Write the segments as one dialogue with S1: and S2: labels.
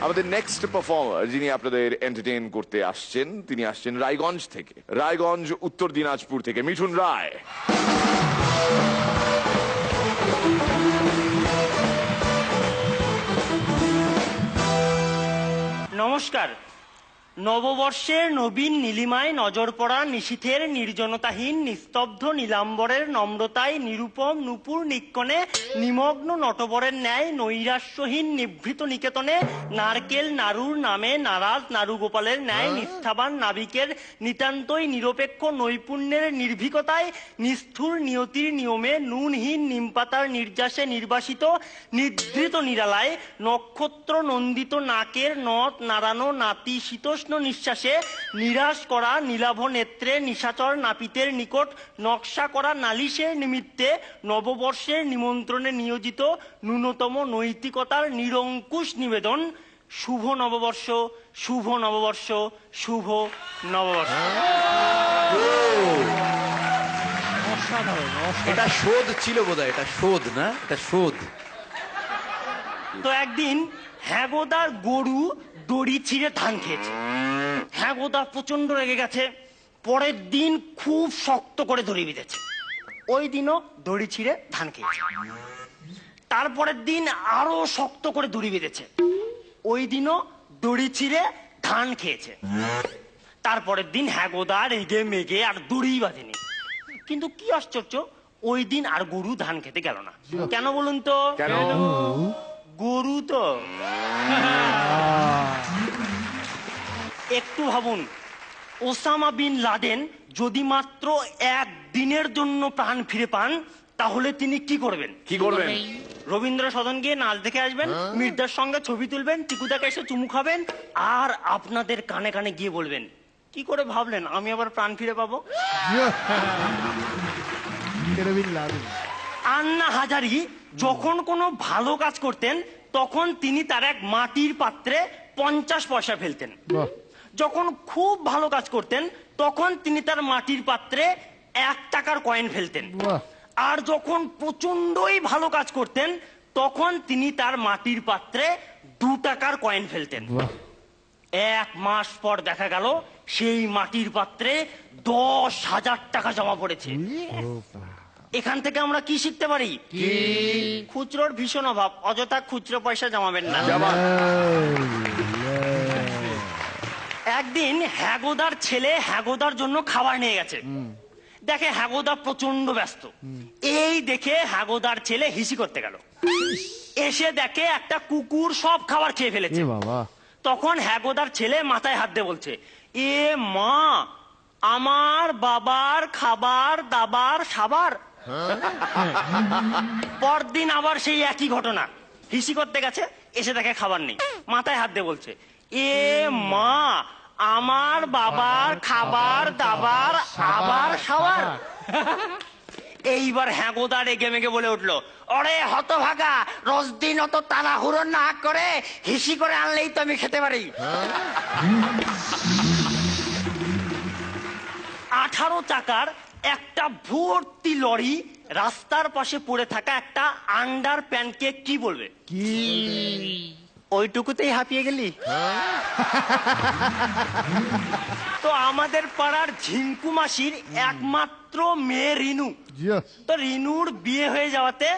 S1: আমাদের next performer যিনি আপনাদের এন্টারটেইন করতে আসছেন, তিনি আসছেন রায়গঞ্জ থেকে, রায়গঞ্জ উত্তর দিনাজপুর থেকে মিঠুন রায়।
S2: নমস্কার। নববর্ষের নবীন নীলিমায় নজর পড়া নিশীথের নির্জনতাহীন নিস্তব্ধ নীলাম্বরের নম্রতায় নিরুপম নূপুর নিক্কণে নিমগ্ন নটবরের ন্যায় নৈরাশ্যহীন নিভৃত নিকেতনে নারকেল নাড়ুর নামে নারাজ নারুগোপালের ন্যায় নিষ্ঠাবান নাবিকের নিতান্তই নিরপেক্ষ নৈপুণ্যের নির্ভীকতায় নিষ্ঠুর নিয়তির নিয়মে নুনহীন নিমপাতার নির্যাসে নির্বাসিত নিদ্রিত নিরালায় নক্ষত্র নন্দিত নাকের নথ নাড়ানো নাতি শীতোষ্ণ নিঃশ্বাসে নিরাশ করা নীলাভ নেত্রে নিশাচর নাপিতের নিকট নকশা করা নালিশের নিমিত্তে নববর্ষের নিমন্ত্রণে নিয়োজিত ন্যূনতম নৈতিকতার নিরঙ্কুশ নিবেদন। শুভ নববর্ষ, শুভ নববর্ষ, শুভ নববর্ষ।
S3: এটা শোধ ছিল বোধহয়, এটা শোধ না, এটা শোধ।
S2: তো একদিন হ্যাগোদার গরু দড়ি ছিঁড়ে ধান খেয়েছে। হ্যাগোদা প্রচন্ড রেগে গেছে। পরের দিন খুব শক্ত করে দড়ি বেঁধেছে। ওই দিনও দড়ি ছিঁড়ে ধান খেয়েছে। তারপরের দিন আরো শক্ত করে দড়ি বেঁধেছে। ওই দিনও দড়ি ছিঁড়ে ধান খেয়েছে। তারপরের দিন হ্যাগোদা রেগে মেগে আর দড়ি বাঁধেনি। কিন্তু কি আশ্চর্য, ওই দিন আর গরু ধান খেতে গেল না। কেন বলুন তো?
S1: কেন?
S2: গরু তো। একটু ভাবুন, ওসামা বিন লাদেন যদি মাত্র একদিনের জন্য প্রাণ ফিরে পান, তাহলে তিনি কি করবেন?
S1: কি করবেন?
S2: রবীন্দ্র সদন গিয়ে নাচ দেখে আসবেন, মির্জার সঙ্গে ছবি তুলবেন, টিকুদাকে এসে চুমু খাবেন, আর আপনাদের কানে কানে গিয়ে বলবেন, কি করে ভাবলেন আমি আবার প্রাণ ফিরে পাবো? আন্না হাজারি যখন কোনো ভালো কাজ করতেন, তখন তিনি তার এক মাটির পাত্রে 50 পয়সা ফেলতেন। যখন খুব ভালো কাজ করতেন, তখন তিনি তার মাটির পাত্রে 1 টাকার কয়েন ফেলতেন। আর যখন প্রচন্ডই ভালো কাজ করতেন, তখন তিনি তার মাটির পাত্রে 2 টাকার কয়েন ফেলতেন। 1 মাস পর দেখা গেল সেই মাটির পাত্রে 10,000 টাকা জমা পড়েছে। এখান থেকে আমরা কি শিখতে পারি? খুচরোর ভীষণ অভাব, অযথা খুচরো পয়সা জমাবেন না। একদিন হ্যাগোদার ছেলে হ্যাগোদার জন্য খাবার নিয়ে গেছে। দেখে হ্যাগোদা প্রচন্ড ব্যস্ত। এই দেখে হ্যাগোদার ছেলে হিসি করতে গেল। এসে দেখে একটা কুকুর সব খাবার খেয়ে ফেলেছে। তখন হ্যাগোদার ছেলে মাথায় হাত দিয়ে বলছে, এ মা, আমার বাবার খাবার দাবার সাবার। পরদিন আবার সেই একই ঘটনা, হিসি করতে গেছে, এসে দেখে খাবার নেই। মাথায় হাত দিয়ে বলছে, এ মা, আমার বাবার খাবার দাবার আবার সাবার। এইবার হ্যাগোদা রেগে মেগে বলে উঠলো, অরে হতভাগা, রোজ দিন অত তাড়াহুড়ো না করে হিসি করে আনলেই তো আমি খেতে পারি। 18 চাকার একটা ভর্তি লরি রাস্তার পাশে পড়ে থাকা একটা আন্ডার প্যান্টকে কি বলবে? কি? ওইটুকুতেই হাঁপিয়ে গেলি? তো আমাদের পাড়ার ঝিঙ্কু মাসির একমাত্র মেয়ে রিনু। তো রিনুর বিয়ে হয়ে যাওয়াতে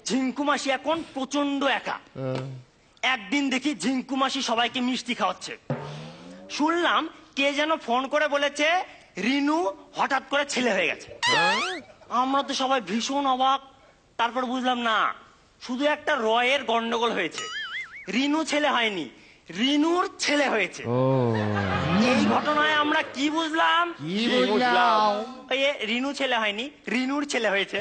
S2: ঝিঙ্কু মাসি এখন প্রচন্ড একা। একদিন দেখি ঝিঙ্কু মাসি সবাইকে মিষ্টি খাওয়াচ্ছে। শুনলাম কে যেন ফোন করে বলেছে রিনু হঠাৎ করে ছেলে হয়ে গেছে। আমরা তো সবাই ভীষণ অবাক। তারপর বুঝলাম না, শুধু একটা রয়ের গন্ডগোল হয়েছে। রিনু ছেলে হয়নি, রিনুর ছেলে হয়েছে। এই ঘটনায় আমরা কি বুঝলাম? রিনু ছেলে হয়নি, রিনুর ছেলে হয়েছে।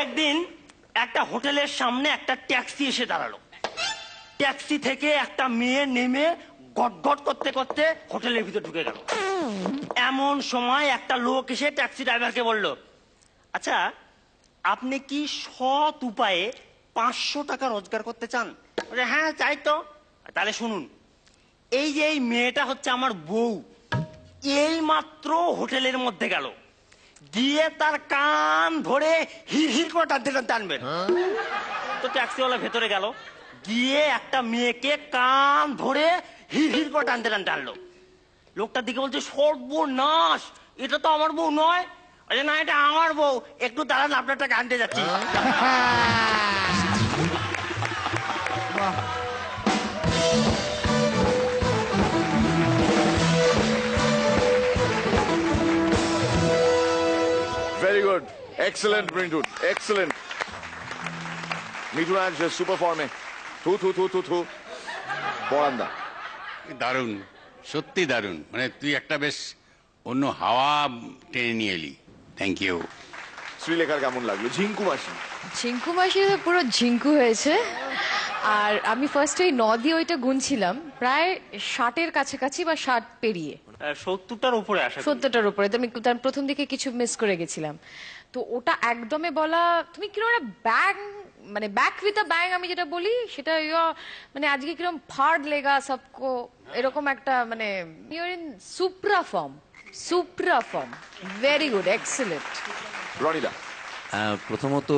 S2: একদিন একটা হোটেলের সামনে একটা ট্যাক্সি এসে দাঁড়ালো। ট্যাক্সি থেকে একটা মেয়ে নেমে গটগট করতে করতে হোটেলের ভিতর ঢুকে গেল। এমন সময় একটা লোক এসে ট্যাক্সি ড্রাইভারকে বলল, আচ্ছা, আপনি কি সৎ উপায়ে 500 টাকা রোজগার করতে চান? হ্যাঁ চাই তো। তাহলে শুনুন, এই যে এই মেয়েটা হচ্ছে আমার বউ। এই মাত্র হোটেলের মধ্যে গেল, গিয়ে তার কান ধরে হির হির করে টানবেন। তো ট্যাক্সিওয়ালা ভেতরে গেল, গিয়ে একটা মেয়েকে কান ধরে হির হির করে টানলো। লোকটার দিকে বলছে, সর্বনাশ, এটা তো আমার বউ নয়। আরে না, এটা আমার বউ, একটু দাঁড়ান, আপনারটাকে আনতে যাচ্ছি।
S1: Very good, excellent Mithun, excellent. Mithun আজ সুপার ফর্মে। থু থু থু থু থু। পরান্দা,
S4: দারুণ, সত্যি দারুণ, মানে তুই একটা বেশ অন্য হাওয়া টেনে নিয়ে এলি। Thank you.
S1: শ্রীলেখার কেমন লাগলো? ঝিঙ্কু মাসি।
S5: ঝিঙ্কু মাসি তো পুরো ঝিঙ্কু হয়েছে। আর আমি ফার্স্ট ওই 9 দিয়ে ওইটা গুনছিলাম, প্রায় 60-এর কাছাকাছি বা 60 পেরিয়ে,
S2: 70টার উপরে আসা।
S5: 70টার উপরে। তো আমি তার প্রথম দিকে কিছু মিস করে গেছিলাম। তো ওটা একদমই বলা, তুমি কিরকম একটা ব্যাং, মানে ব্যাক উইথ আ ব্যাং আমি যেটা বলি সেটা, মানে আজকে কিরকম ফাড় লেগা সবকো, এরকম একটা, মানে your in supra form, supra form. Very good, excellent.
S1: রনিদা,
S3: প্রথমত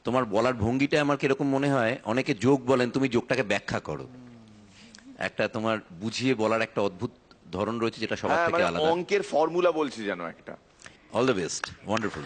S3: তোমার বলার ভঙ্গিটা আমার কিরকম মনে হয়, অনেকে যোগ বলেন, তুমি যোগটাকে ব্যাখ্যা করো। একটা তোমার বুঝিয়ে বলার একটা অদ্ভুত ধরন রয়েছে, যেটা সবার থেকে
S1: মানে
S3: আলাদা।
S1: অঙ্কের ফর্মুলা বলছি যেন একটা।
S3: All the best, wonderful.